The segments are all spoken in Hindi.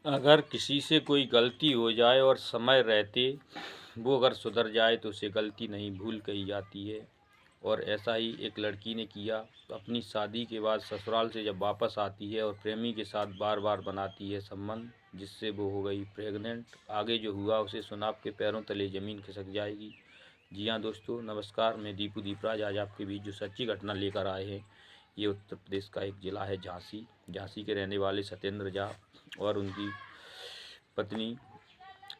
अगर किसी से कोई गलती हो जाए और समय रहते वो अगर सुधर जाए तो उसे गलती नहीं भूल कही जाती है। और ऐसा ही एक लड़की ने किया। अपनी शादी के बाद ससुराल से जब वापस आती है और प्रेमी के साथ बार बार बनाती है संबंध, जिससे वो हो गई प्रेग्नेंट। आगे जो हुआ उसे सुना आपके पैरों तले ज़मीन खिसक जाएगी। जी हाँ दोस्तों, नमस्कार। मैं दीपू दीपराज आज आपके बीच जो सच्ची घटना लेकर आए हैं, ये उत्तर प्रदेश का एक ज़िला है झांसी। झांसी के रहने वाले सत्येंद्र झा और उनकी पत्नी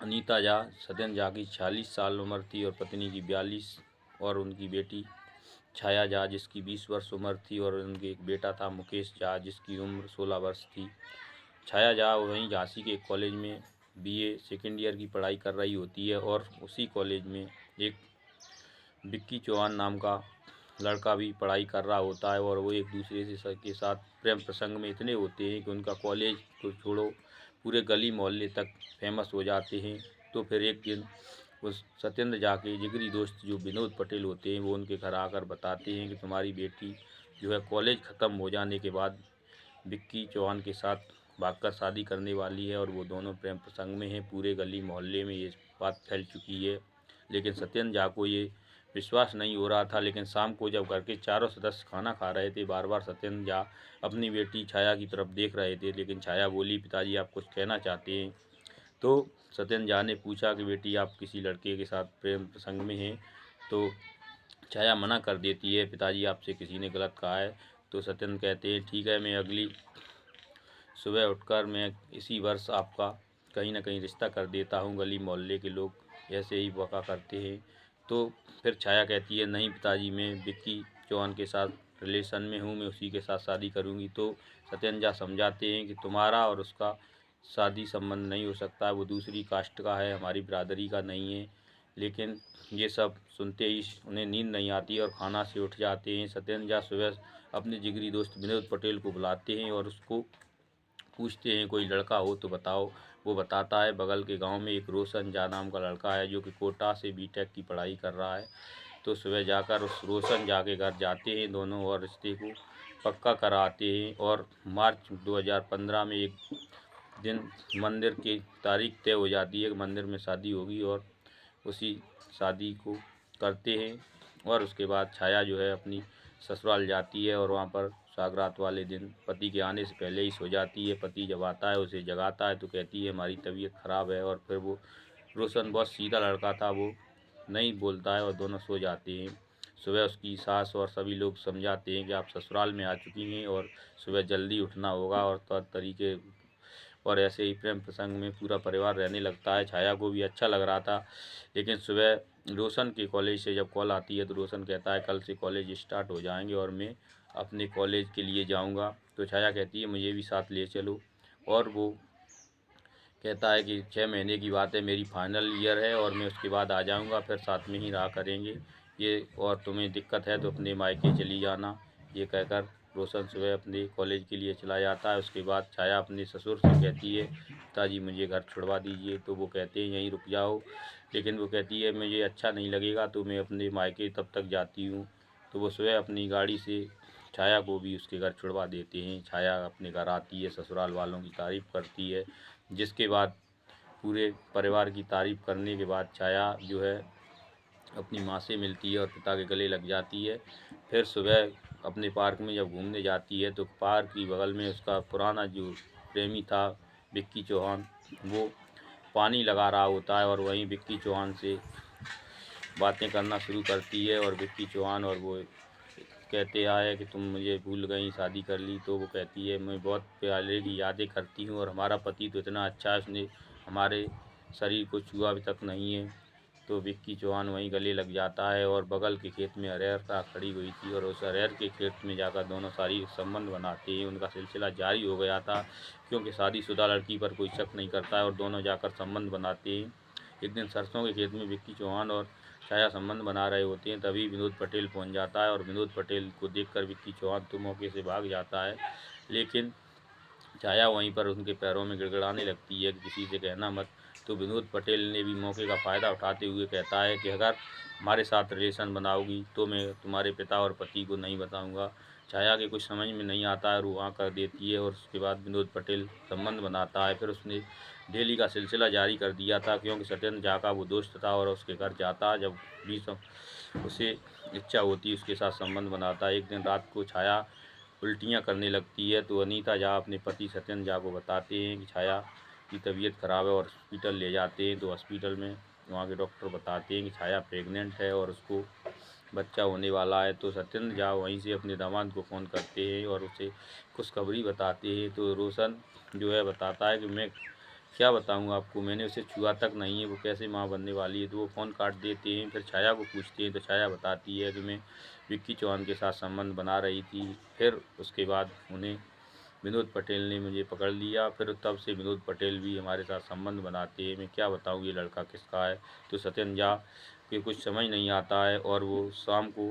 अनीता झा। सत्येंद्र झा की 46 साल उम्र थी और पत्नी की 42, और उनकी बेटी छाया झा जिसकी 20 वर्ष उम्र थी, और उनके एक बेटा था मुकेश झा जिसकी उम्र 16 वर्ष थी। छाया झा वहीं झांसी के एक कॉलेज में बीए सेकेंड ईयर की पढ़ाई कर रही होती है, और उसी कॉलेज में एक विक्की चौहान नाम का लड़का भी पढ़ाई कर रहा होता है। और वो एक दूसरे से के साथ प्रेम प्रसंग में इतने होते हैं कि उनका कॉलेज तो छोड़ो पूरे गली मोहल्ले तक फेमस हो जाते हैं। तो फिर एक दिन उस सत्येंद्र झा के जिगरी दोस्त जो विनोद पटेल होते हैं, वो उनके घर आकर बताते हैं कि तुम्हारी बेटी जो है कॉलेज ख़त्म हो जाने के बाद विक्की चौहान के साथ भागकर शादी करने वाली है, और वो दोनों प्रेम प्रसंग में हैं। पूरे गली मोहल्ले में ये बात फैल चुकी है, लेकिन सत्येंद्र झा को ये विश्वास नहीं हो रहा था। लेकिन शाम को जब घर के चारों सदस्य खाना खा रहे थे, बार बार सत्येंद्र झा अपनी बेटी छाया की तरफ देख रहे थे, लेकिन छाया बोली, पिताजी आप कुछ कहना चाहते हैं? तो सत्येंद्र झा ने पूछा कि बेटी आप किसी लड़के के साथ प्रेम प्रसंग में हैं? तो छाया मना कर देती है, पिताजी आपसे किसी ने गलत कहा है। तो सत्येंद्र कहते हैं ठीक है, मैं अगली सुबह उठकर मैं इसी वर्ष आपका कहीं ना कहीं रिश्ता कर देता हूँ। गली मोहल्ले के लोग ऐसे ही वक़ा करते हैं। तो फिर छाया कहती है नहीं पिताजी, मैं विक्की चौहान के साथ रिलेशन में हूँ, मैं उसी के साथ शादी करूँगी। तो सत्येंद्र झा समझाते हैं कि तुम्हारा और उसका शादी संबंध नहीं हो सकता, वो दूसरी कास्ट का है, हमारी बिरादरी का नहीं है। लेकिन ये सब सुनते ही उन्हें नींद नहीं आती और खाना से उठ जाते हैं। सत्येंद्र झा सुबह अपने जिगरी दोस्त विनोद पटेल को बुलाते हैं और उसको पूछते हैं कोई लड़का हो तो बताओ। वो बताता है बगल के गांव में एक रोशन झा नाम का लड़का है जो कि कोटा से बीटेक की पढ़ाई कर रहा है। तो सुबह जाकर उस रोशन झा के घर जाते हैं दोनों और रिश्ते को पक्का कराते हैं। और मार्च 2015 में एक दिन मंदिर की तारीख तय हो जाती है कि मंदिर में शादी होगी, और उसी शादी को करते हैं। और उसके बाद छाया जो है अपनी ससुराल जाती है और वहाँ पर सागरात वाले दिन पति के आने से पहले ही सो जाती है। पति जब आता है उसे जगाता है तो कहती है हमारी तबीयत ख़राब है। और फिर वो रोशन बहुत सीधा लड़का था, वो नहीं बोलता है और दोनों सो जाते हैं। सुबह उसकी सास और सभी लोग समझाते हैं कि आप ससुराल में आ चुकी हैं और सुबह जल्दी उठना होगा और तरीके। और ऐसे ही प्रेम प्रसंग में पूरा परिवार रहने लगता है। छाया को भी अच्छा लग रहा था। लेकिन सुबह रोशन के कॉलेज से जब कॉल आती है तो रोशन कहता है कल से कॉलेज स्टार्ट हो जाएंगे और मैं अपने कॉलेज के लिए जाऊंगा। तो छाया कहती है मुझे भी साथ ले चलो। और वो कहता है कि 6 महीने की बात है, मेरी फाइनल ईयर है और मैं उसके बाद आ जाऊंगा, फिर साथ में ही रहा करेंगे ये, और तुम्हें दिक्कत है तो अपने मायके चली जाना। ये कहकर रोशन सुबह अपने कॉलेज के लिए चला जाता है। उसके बाद छाया अपने ससुर से कहती है पिताजी मुझे घर छुड़वा दीजिए। तो वो कहते हैं यहीं रुक जाओ। लेकिन वो कहती है मुझे अच्छा नहीं लगेगा तो मैं अपने मायके तब तक जाती हूँ। तो वो सुबह अपनी गाड़ी से छाया को भी उसके घर छुड़वा देते हैं। छाया अपने घर आती है, ससुराल वालों की तारीफ़ करती है, जिसके बाद पूरे परिवार की तारीफ़ करने के बाद छाया जो है अपनी माँ से मिलती है और पिता के गले लग जाती है। फिर सुबह अपने पार्क में जब घूमने जाती है तो पार्क की बगल में उसका पुराना जो प्रेमी था विक्की चौहान, वो पानी लगा रहा होता है और वहीं विक्की चौहान से बातें करना शुरू करती है। और विक्की चौहान और वो कहते आए कि तुम मुझे भूल गई, शादी कर ली। तो वो कहती है मैं बहुत पहले की यादें करती हूँ और हमारा पति तो इतना अच्छा है, उसने हमारे शरीर को छुआ अभी तक नहीं है। तो विक्की चौहान वहीं गले लग जाता है और बगल के खेत में अरहर का खड़ी हुई थी और उस अरहर के खेत में जाकर दोनों शारीरिक संबंध बनाते हैं। उनका सिलसिला जारी हो गया था क्योंकि शादीशुदा लड़की पर कोई शक नहीं करता है और दोनों जाकर संबंध बनाते हैं। एक दिन सरसों के खेत में विक्की चौहान और छाया संबंध बना रहे होते हैं, तभी विनोद पटेल पहुंच जाता है और विनोद पटेल को देखकर विक्की चौहान तो मौके से भाग जाता है। लेकिन छाया वहीं पर उनके पैरों में गिड़गिड़ाने लगती है कि किसी से कहना मत। तो विनोद पटेल ने भी मौके का फ़ायदा उठाते हुए कहता है कि अगर हमारे साथ रिलेशन बनाओगी तो मैं तुम्हारे पिता और पति को नहीं बताऊंगा। छाया के कुछ समझ में नहीं आता है और वो हाँ कर देती है और उसके बाद विनोद पटेल संबंध बनाता है। फिर उसने डेली का सिलसिला जारी कर दिया था, क्योंकि सत्येंद्र झा का वो दोस्त था और उसके घर जाता, जब भी उसे इच्छा होती उसके साथ संबंध बनाता। एक दिन रात को छाया उल्टियाँ करने लगती है तो अनीता झा अपने पति सत्येंद्र झा को बताते हैं कि छाया की तबीयत खराब है और हॉस्पिटल ले जाते हैं। तो हॉस्पिटल में वहाँ के डॉक्टर बताते हैं कि छाया प्रेग्नेंट है और उसको बच्चा होने वाला है। तो सत्येंद्र झा वहीं से अपने दामाद को फ़ोन करते हैं और उसे खुशखबरी बताते हैं। तो रोशन जो है बताता है कि मैं क्या बताऊँ आपको, मैंने उसे छुआ तक नहीं है, वो कैसे माँ बनने वाली है। तो वो फ़ोन काट देते हैं। फिर छाया को पूछते हैं तो छाया बताती है कि मैं विक्की चौहान के साथ संबंध बना रही थी। फिर उसके बाद उन्हें विनोद पटेल ने मुझे पकड़ लिया। फिर तब से विनोद पटेल भी हमारे साथ संबंध बनाते हैं। मैं क्या बताऊँ ये लड़का किसका है। तो सत्येंद्र झा के कुछ समझ नहीं आता है और वो शाम को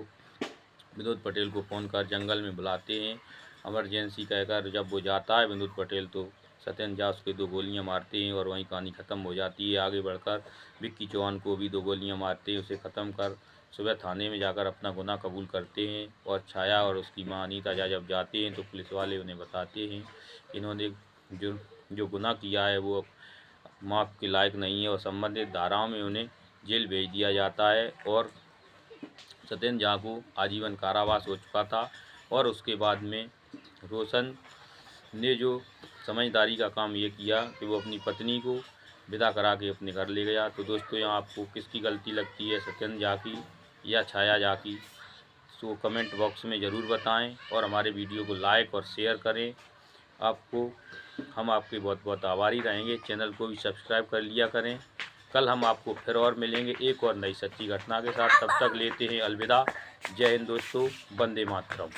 विनोद पटेल को फ़ोन कर जंगल में बुलाते हैं इमरजेंसी कहकर। जब वो जाता है विनोद पटेल तो सत्येंद्र झा उसके 2 गोलियां मारते हैं और वहीं कहानी ख़त्म हो जाती है। आगे बढ़कर विक्की चौहान को भी 2 गोलियां मारते हैं। उसे ख़त्म कर सुबह थाने में जाकर अपना गुनाह कबूल करते हैं और छाया और उसकी मां अनीता झा जब जाते हैं तो पुलिस वाले उन्हें बताते हैं कि इन्होंने जो जो गुनाह किया है वो माफ़ के लायक नहीं है और संबंधित धाराओं में उन्हें जेल भेज दिया जाता है। और सत्येंद्र झा को आजीवन कारावास हो चुका था। और उसके बाद में रोशन ने जो समझदारी का काम ये किया कि वो अपनी पत्नी को विदा करा के अपने घर ले गया। तो दोस्तों यहाँ आपको किसकी गलती लगती है, सत्येंद्र झा की या छाया झा की, तो कमेंट बॉक्स में ज़रूर बताएं और हमारे वीडियो को लाइक और शेयर करें। आपको हम आपके बहुत बहुत आभारी रहेंगे। चैनल को भी सब्सक्राइब कर लिया करें। कल हम आपको फिर और मिलेंगे एक और नई सच्ची घटना के साथ। तब तक लेते हैं अलविदा। जय हिंद दोस्तों, वंदे मातरम।